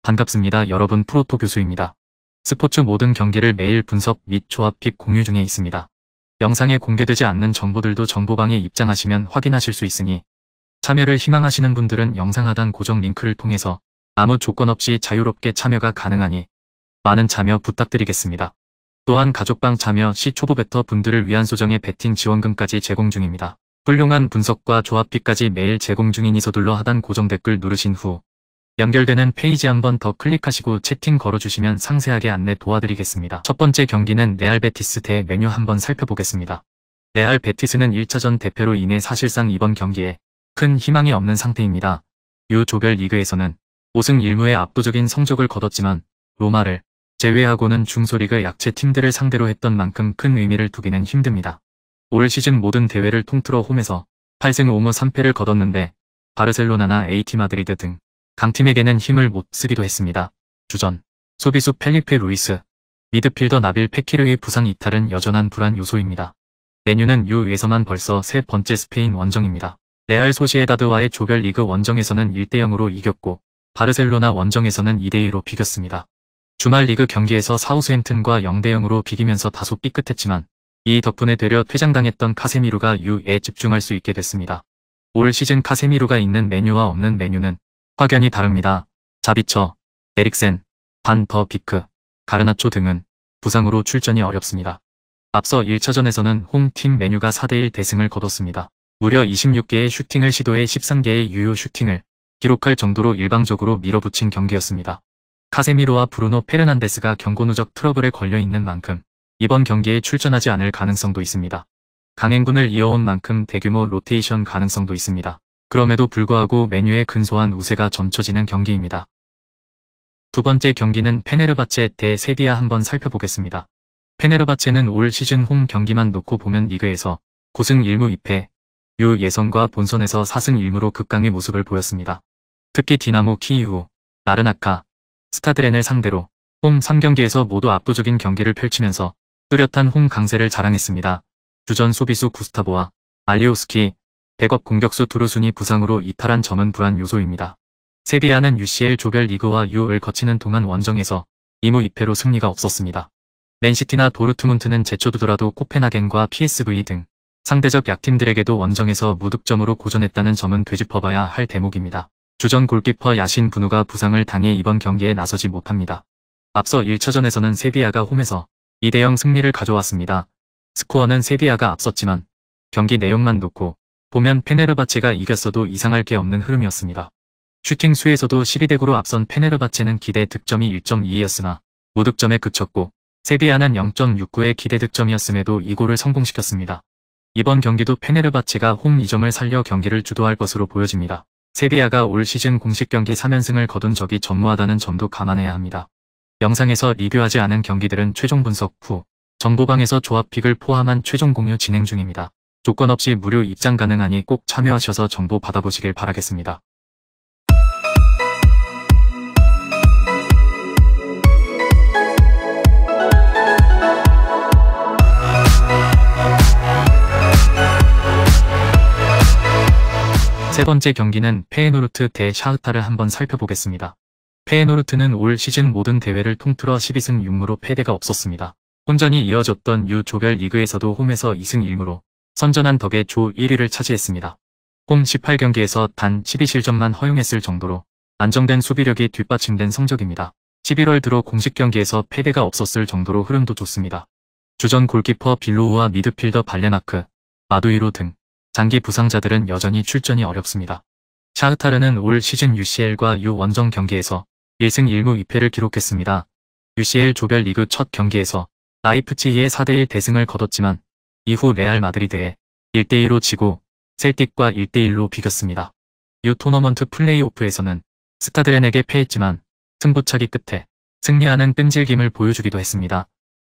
반갑습니다. 여러분, 프로토 교수입니다. 스포츠 모든 경기를 매일 분석 및 조합픽 공유 중에 있습니다. 영상에 공개되지 않는 정보들도 정보방에 입장하시면 확인하실 수 있으니 참여를 희망하시는 분들은 영상 하단 고정 링크를 통해서 아무 조건 없이 자유롭게 참여가 가능하니 많은 참여 부탁드리겠습니다. 또한 가족방 참여 시 초보 베터 분들을 위한 소정의 베팅 지원금까지 제공 중입니다. 훌륭한 분석과 조합픽까지 매일 제공 중이니 서둘러 하단 고정 댓글 누르신 후 연결되는 페이지 한번 더 클릭하시고 채팅 걸어주시면 상세하게 안내 도와드리겠습니다. 첫 번째 경기는 레알 베티스 대 맨유 한번 살펴보겠습니다. 레알 베티스는 1차전 대패로 인해 사실상 이번 경기에 큰 희망이 없는 상태입니다. 유 조별 리그에서는 5승 1무의 압도적인 성적을 거뒀지만 로마를 제외하고는 중소리그 약체 팀들을 상대로 했던 만큼 큰 의미를 두기는 힘듭니다. 올 시즌 모든 대회를 통틀어 홈에서 8승 5무 3패를 거뒀는데 바르셀로나나 AT 마드리드 등 강팀에게는 힘을 못 쓰기도 했습니다. 주전 수비수 펠리페 루이스, 미드필더 나빌 페키르의 부상 이탈은 여전한 불안 요소입니다. 맨유는 유에서만 벌써 세 번째 스페인 원정입니다. 레알 소시에다드와의 조별리그 원정에서는 1대0으로 이겼고 바르셀로나 원정에서는 2대2로 비겼습니다. 주말 리그 경기에서 사우스햄튼과 0대0으로 비기면서 다소 삐끗했지만 이 덕분에 되려 퇴장당했던 카세미루가 유에 집중할 수 있게 됐습니다. 올 시즌 카세미루가 있는 맨유와 없는 맨유는 확연히 다릅니다. 자비처, 에릭센, 반 더 비크, 가르나초 등은 부상으로 출전이 어렵습니다. 앞서 1차전에서는 홈팀 맨유가 4대1 대승을 거뒀습니다. 무려 26개의 슈팅을 시도해 13개의 유효 슈팅을 기록할 정도로 일방적으로 밀어붙인 경기였습니다. 카세미로와 브루노 페르난데스가 경고 누적 트러블에 걸려있는 만큼 이번 경기에 출전하지 않을 가능성도 있습니다. 강행군을 이어온 만큼 대규모 로테이션 가능성도 있습니다. 그럼에도 불구하고 맨유의 근소한 우세가 점쳐지는 경기입니다. 두 번째 경기는 페네르바체 대 세비야 한번 살펴보겠습니다. 페네르바체는 올 시즌 홈 경기만 놓고 보면 리그에서 9승 1무 2패, 유 예선과 본선에서 4승 1무로 극강의 모습을 보였습니다. 특히 디나모 키이우, 라르나카, 스타드렌을 상대로 홈 3경기에서 모두 압도적인 경기를 펼치면서 뚜렷한 홈 강세를 자랑했습니다. 주전 수비수 구스타보와 알리오스키, 백업 공격수 두루순이 부상으로 이탈한 점은 불안 요소입니다. 세비야는 UCL 조별 리그와 유을 거치는 동안 원정에서 2무 2패로 승리가 없었습니다. 맨시티나 도르트문트는 제쳐두더라도 코펜하겐과 PSV 등 상대적 약팀들에게도 원정에서 무득점으로 고전했다는 점은 되짚어봐야 할 대목입니다. 주전 골키퍼 야신 분우가 부상을 당해 이번 경기에 나서지 못합니다. 앞서 1차전에서는 세비야가 홈에서 2대0 승리를 가져왔습니다. 스코어는 세비야가 앞섰지만 경기 내용만 놓고 보면 페네르바체가 이겼어도 이상할 게 없는 흐름이었습니다. 슈팅 수에서도 12대9로 앞선 페네르바체는 기대 득점이 1.22였으나 무득점에 그쳤고 세비야는 0.69의 기대 득점이었음에도 2골을 성공시켰습니다. 이번 경기도 페네르바체가 홈 2점을 살려 경기를 주도할 것으로 보여집니다. 세비야가 올 시즌 공식 경기 3연승을 거둔 적이 전무하다는 점도 감안해야 합니다. 영상에서 리뷰하지 않은 경기들은 최종 분석 후 정보방에서 조합픽을 포함한 최종 공유 진행 중입니다. 조건 없이 무료 입장 가능하니 꼭 참여하셔서 정보 받아보시길 바라겠습니다. 세 번째 경기는 페에노르트 대 샤흐타를 한번 살펴보겠습니다. 페에노르트는 올 시즌 모든 대회를 통틀어 12승 6무로 패배가 없었습니다. 혼전이 이어졌던 유 조별 리그에서도 홈에서 2승 1무로 선전한 덕에 조 1위를 차지했습니다. 홈 18경기에서 단 12실점만 허용했을 정도로 안정된 수비력이 뒷받침된 성적입니다. 11월 들어 공식 경기에서 패배가 없었을 정도로 흐름도 좋습니다. 주전 골키퍼 빌로우와 미드필더 발레마크, 마두이로 등 장기 부상자들은 여전히 출전이 어렵습니다. 샤흐타르는 올 시즌 UCL과 유 원정 경기에서 1승 1무 2패를 기록했습니다. UCL 조별 리그 첫 경기에서 라이프치히의 4대1 대승을 거뒀지만 이후 레알 마드리드에 1대2로 지고 셀틱과 1대1로 비겼습니다. 유 토너먼트 플레이오프에서는 스타드렌에게 패했지만 승부차기 끝에 승리하는 끈질김을 보여주기도 했습니다.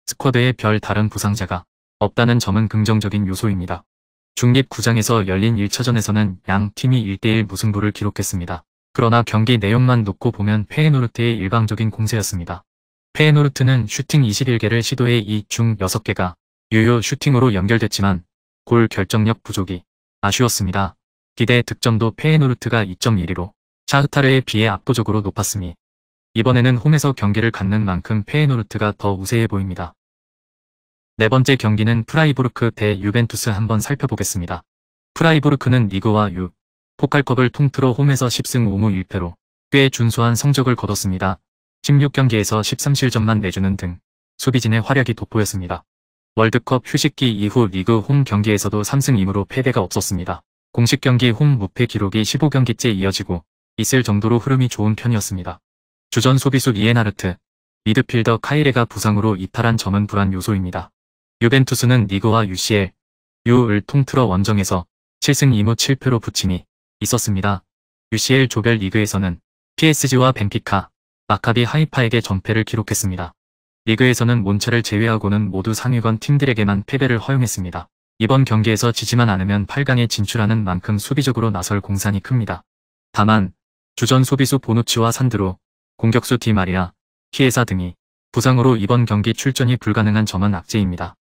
스쿼드에 별 다른 부상자가 없다는 점은 긍정적인 요소입니다. 중립구장에서 열린 1차전에서는 양 팀이 1대1 무승부를 기록했습니다. 그러나 경기 내용만 놓고 보면 페에노르트의 일방적인 공세였습니다. 페에노르트는 슈팅 21개를 시도해 이 중 6개가 유효 슈팅으로 연결됐지만 골 결정력 부족이 아쉬웠습니다. 기대 득점도 페에노르트가 2.12로 샤흐타르에 비해 압도적으로 높았으니 이번에는 홈에서 경기를 갖는 만큼 페에노르트가 더 우세해 보입니다. 네 번째 경기는 프라이부르크 대 유벤투스 한번 살펴보겠습니다. 프라이부르크는 리그와 포칼컵을 통틀어 홈에서 10승 5무 1패로 꽤 준수한 성적을 거뒀습니다. 16경기에서 13실점만 내주는 등 수비진의 활약이 돋보였습니다. 월드컵 휴식기 이후 리그 홈 경기에서도 3승 2무로 패배가 없었습니다. 공식 경기 홈 무패 기록이 15경기째 이어지고 있을 정도로 흐름이 좋은 편이었습니다. 주전 수비수 리에나르트, 미드필더 카이레가 부상으로 이탈한 점은 불안 요소입니다. 유벤투스는 리그와 UCL을 통틀어 원정에서 7승 2무 7패로 부침이 있었습니다. UCL 조별 리그에서는 PSG와 벤피카, 마카비 하이파에게 전패를 기록했습니다. 리그에서는 몬차를 제외하고는 모두 상위권 팀들에게만 패배를 허용했습니다. 이번 경기에서 지지만 않으면 8강에 진출하는 만큼 수비적으로 나설 공산이 큽니다. 다만 주전 수비수 보누치와 산드로, 공격수 디마리아, 키에사 등이 부상으로 이번 경기 출전이 불가능한 점은 악재입니다.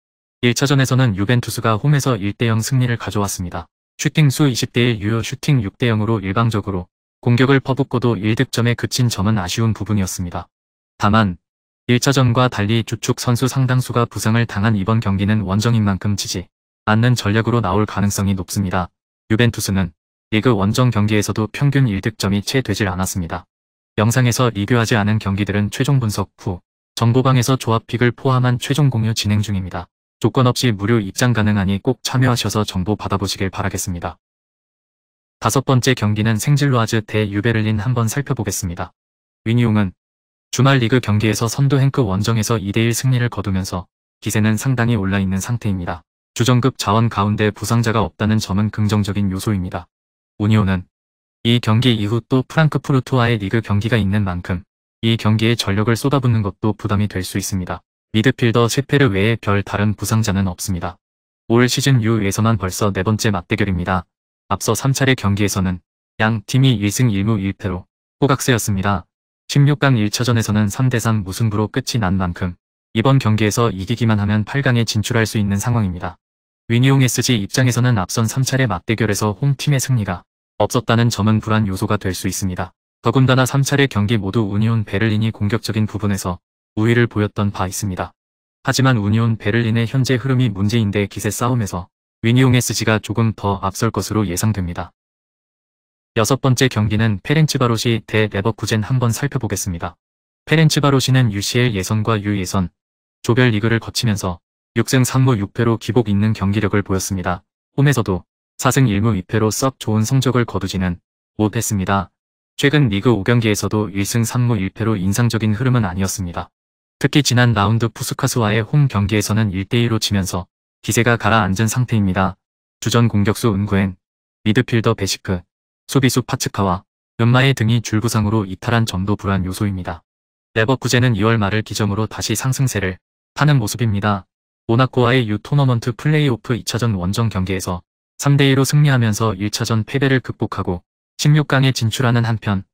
1차전에서는 유벤투스가 홈에서 1대0 승리를 가져왔습니다. 슈팅수 20대1 유효 슈팅 6대0으로 일방적으로 공격을 퍼붓고도 1득점에 그친 점은 아쉬운 부분이었습니다. 다만 1차전과 달리 주축 선수 상당수가 부상을 당한 이번 경기는 원정인 만큼 지지 않는 전략으로 나올 가능성이 높습니다. 유벤투스는 리그 원정 경기에서도 평균 1득점이 채 되질 않았습니다. 영상에서 리뷰하지 않은 경기들은 최종 분석 후 정보방에서 조합픽을 포함한 최종 공유 진행 중입니다. 조건 없이 무료 입장 가능하니 꼭 참여하셔서 정보 받아보시길 바라겠습니다. 다섯 번째 경기는 생질로아즈 대 유베를린 한번 살펴보겠습니다. 위니용은 주말 리그 경기에서 선두 행크 원정에서 2대1 승리를 거두면서 기세는 상당히 올라있는 상태입니다. 주전급 자원 가운데 부상자가 없다는 점은 긍정적인 요소입니다. 우니온은 이 경기 이후 또 프랑크푸르트와의 리그 경기가 있는 만큼 이 경기에 전력을 쏟아붓는 것도 부담이 될 수 있습니다. 미드필더 세페르 외에 별 다른 부상자는 없습니다. 올 시즌 U에서만 벌써 네 번째 맞대결입니다. 앞서 3차례 경기에서는 양 팀이 1승 1무 1패로 호각세였습니다. 16강 1차전에서는 3대3 무승부로 끝이 난 만큼 이번 경기에서 이기기만 하면 8강에 진출할 수 있는 상황입니다. 위니용 SG 입장에서는 앞선 3차례 맞대결에서 홈팀의 승리가 없었다는 점은 불안 요소가 될 수 있습니다. 더군다나 3차례 경기 모두 우니온 베를린이 공격적인 부분에서 우위를 보였던 바 있습니다. 하지만 우니온 베를린의 현재 흐름이 문제인데 기세 싸움에서 위니용 SG가 조금 더 앞설 것으로 예상됩니다. 여섯 번째 경기는 페렌츠바로시 대 레버쿠젠 한번 살펴보겠습니다. 페렌츠바로시는 UCL 예선과 U예선, 조별리그를 거치면서 6승 3무 6패로 기복 있는 경기력을 보였습니다. 홈에서도 4승 1무 2패로 썩 좋은 성적을 거두지는 못했습니다. 최근 리그 5경기에서도 1승 3무 1패로 인상적인 흐름은 아니었습니다. 특히 지난 라운드 푸스카스와의 홈 경기에서는 1대1로 지면서 기세가 가라앉은 상태입니다. 주전 공격수 은구엔, 미드필더 베시크, 수비수 파츠카와 은마에 등이 줄부상으로 이탈한 점도 불안 요소입니다. 레버쿠젠은 2월 말을 기점으로 다시 상승세를 타는 모습입니다. 모나코와의 U 토너먼트 플레이오프 2차전 원정 경기에서 3대2로 승리하면서 1차전 패배를 극복하고 16강에 진출하는 한편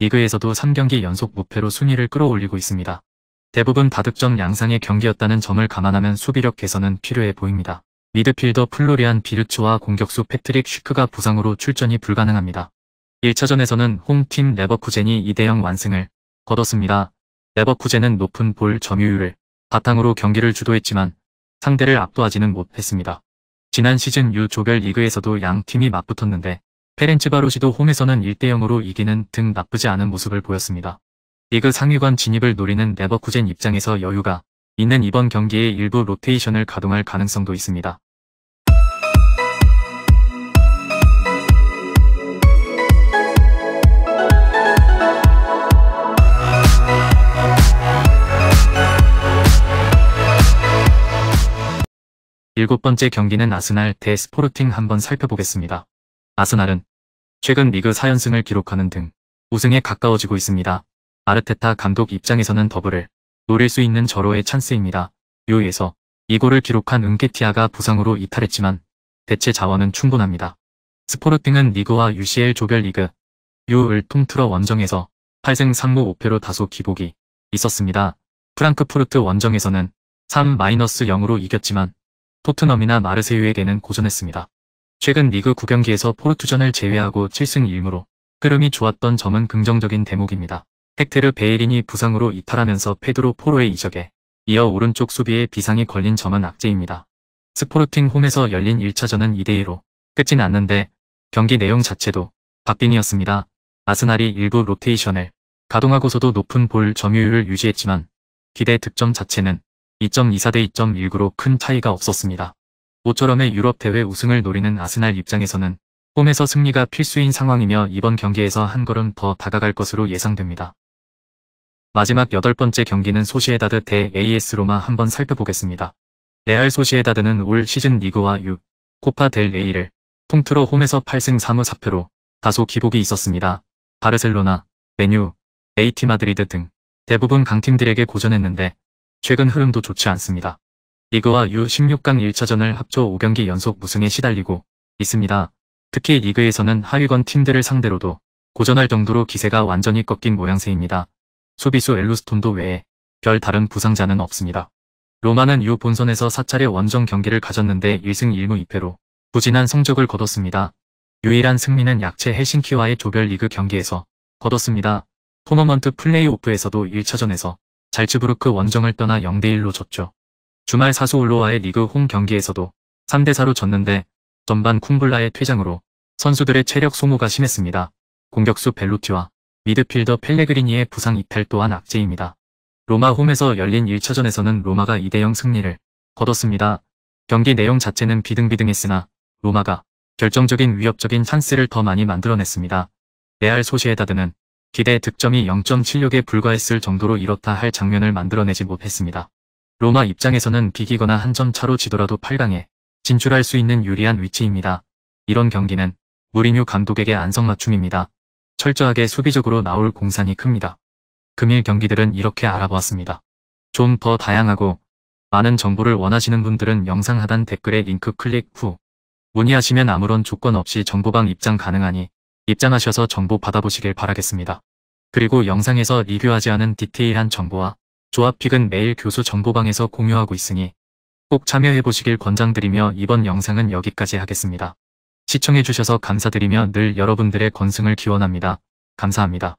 리그에서도 3경기 연속 무패로 순위를 끌어올리고 있습니다. 대부분 다득점 양상의 경기였다는 점을 감안하면 수비력 개선은 필요해 보입니다. 미드필더 플로리안 비르츠와 공격수 패트릭 쉬크가 부상으로 출전이 불가능합니다. 1차전에서는 홈팀 레버쿠젠이 2대0 완승을 거뒀습니다. 레버쿠젠은 높은 볼 점유율을 바탕으로 경기를 주도했지만 상대를 압도하지는 못했습니다. 지난 시즌 U 조별 리그에서도 양 팀이 맞붙었는데 페렌츠바로시도 홈에서는 1대0으로 이기는 등 나쁘지 않은 모습을 보였습니다. 리그 상위권 진입을 노리는 레버쿠젠 입장에서 여유가 있는 이번 경기에 일부 로테이션을 가동할 가능성도 있습니다. 일곱 번째 경기는 아스날 대 스포르팅 한번 살펴보겠습니다. 아스날은 최근 리그 4연승을 기록하는 등 우승에 가까워지고 있습니다. 아르테타 감독 입장에서는 더블을 노릴 수 있는 절호의 찬스입니다. U에서 2골을 기록한 은케티아가 부상으로 이탈했지만 대체 자원은 충분합니다. 스포르팅은 리그와 UCL 조별리그 U를 통틀어 원정에서 8승 3무 5패로 다소 기복이 있었습니다. 프랑크푸르트 원정에서는 3-0으로 이겼지만 토트넘이나 마르세유에게는 고전했습니다. 최근 리그 9경기에서 포르투전을 제외하고 7승 1무로 흐름이 좋았던 점은 긍정적인 대목입니다. 헥테르 베이린이 부상으로 이탈하면서 페드로 포로의 이적에 이어 오른쪽 수비에 비상이 걸린 점은 악재입니다. 스포르팅 홈에서 열린 1차전은 2대2로 끝이 났는데 경기 내용 자체도 박빙이었습니다. 아스날이 일부 로테이션을 가동하고서도 높은 볼 점유율을 유지했지만 기대 득점 자체는 2.24 대 2.19로 큰 차이가 없었습니다. 모처럼의 유럽 대회 우승을 노리는 아스날 입장에서는 홈에서 승리가 필수인 상황이며 이번 경기에서 한 걸음 더 다가갈 것으로 예상됩니다. 마지막 8번째 경기는 소시에다드 대 AS 로마 한번 살펴보겠습니다. 레알 소시에다드는 올 시즌 리그와 코파 델 레이를 통틀어 홈에서 8승 3무 4패로 다소 기복이 있었습니다. 바르셀로나, 맨유, AT 마드리드 등 대부분 강팀들에게 고전했는데 최근 흐름도 좋지 않습니다. 리그와 U16강 1차전을 합쳐 5경기 연속 무승에 시달리고 있습니다. 특히 리그에서는 하위권 팀들을 상대로도 고전할 정도로 기세가 완전히 꺾인 모양새입니다. 수비수 엘루스톤도 외에 별 다른 부상자는 없습니다. 로마는 U 본선에서 4차례 원정 경기를 가졌는데 1승 1무 2패로 부진한 성적을 거뒀습니다. 유일한 승리는 약체 헬싱키와의 조별리그 경기에서 거뒀습니다. 토너먼트 플레이오프에서도 1차전에서 잘츠부르크 원정을 떠나 0대1로 졌죠. 주말 사수올로와의 리그 홈 경기에서도 3대4로 졌는데 전반 쿰블라의 퇴장으로 선수들의 체력 소모가 심했습니다. 공격수 벨로티와 미드필더 펠레그리니의 부상 이탈 또한 악재입니다. 로마 홈에서 열린 1차전에서는 로마가 2대0 승리를 거뒀습니다. 경기 내용 자체는 비등비등했으나 로마가 결정적인 위협적인 찬스를 더 많이 만들어냈습니다. 레알 소시에다드는 기대 득점이 0.76에 불과했을 정도로 이렇다 할 장면을 만들어내지 못했습니다. 로마 입장에서는 비기거나 한 점 차로 지더라도 8강에 진출할 수 있는 유리한 위치입니다. 이런 경기는 무리뉴 감독에게 안성맞춤입니다. 철저하게 수비적으로 나올 공산이 큽니다. 금일 경기들은 이렇게 알아보았습니다. 좀 더 다양하고 많은 정보를 원하시는 분들은 영상 하단 댓글에 링크 클릭 후 문의하시면 아무런 조건 없이 정보방 입장 가능하니 입장하셔서 정보 받아보시길 바라겠습니다. 그리고 영상에서 리뷰하지 않은 디테일한 정보와 조합픽은 매일 교수 정보방에서 공유하고 있으니 꼭 참여해보시길 권장드리며 이번 영상은 여기까지 하겠습니다. 시청해주셔서 감사드리며 늘 여러분들의 건승을 기원합니다. 감사합니다.